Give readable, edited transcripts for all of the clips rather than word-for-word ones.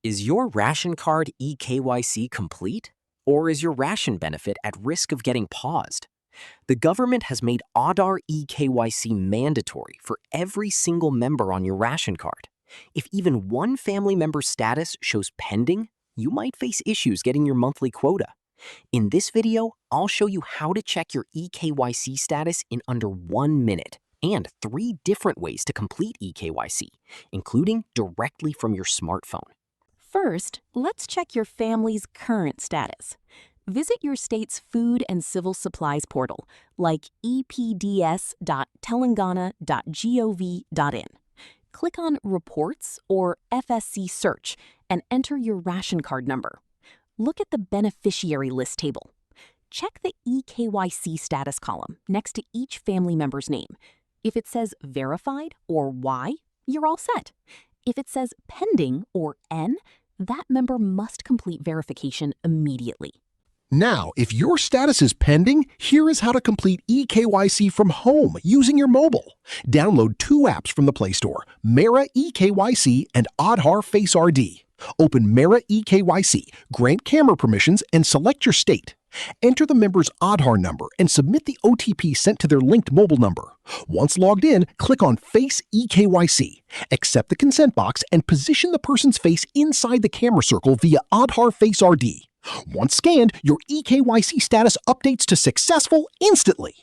Is your ration card eKYC complete? Or is your ration benefit at risk of getting paused? The government has made aadhaar eKYC mandatory for every single member on your ration card. If even one family member's status shows pending, you might face issues getting your monthly quota. In this video, I'll show you how to check your eKYC status in under 1 minute and 3 different ways to complete eKYC, including directly from your smartphone. First, let's check your family's current status. Visit your state's food and civil supplies portal, like epds.telangana.gov.in. Click on Reports or FSC Search and enter your ration card number. Look at the beneficiary list table. Check the eKYC status column next to each family member's name. If it says Verified or Y, you're all set. If it says Pending or N, that member must complete verification immediately. Now, if your status is pending, here is how to complete eKYC from home using your mobile. Download 2 apps from the Play Store, Mera eKYC and Aadhaar Face RD. Open Mera eKYC, grant camera permissions, and select your state. Enter the member's Aadhaar number and submit the OTP sent to their linked mobile number. Once logged in, click on Face eKYC. Accept the consent box and position the person's face inside the camera circle via Aadhaar Face RD. Once scanned, your eKYC status updates to successful instantly.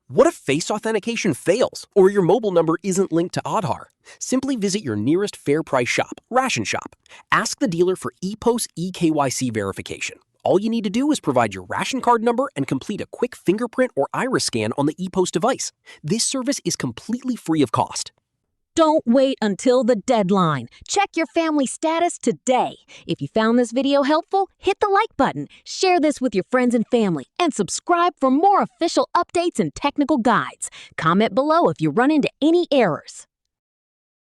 What if face authentication fails or your mobile number isn't linked to Aadhaar? Simply visit your nearest fair price shop, Ration Shop. Ask the dealer for ePOS eKYC verification. All you need to do is provide your ration card number and complete a quick fingerprint or iris scan on the ePOS device. This service is completely free of cost. Don't wait until the deadline. Check your family status today. If you found this video helpful, hit the like button, share this with your friends and family, and subscribe for more official updates and technical guides. Comment below if you run into any errors.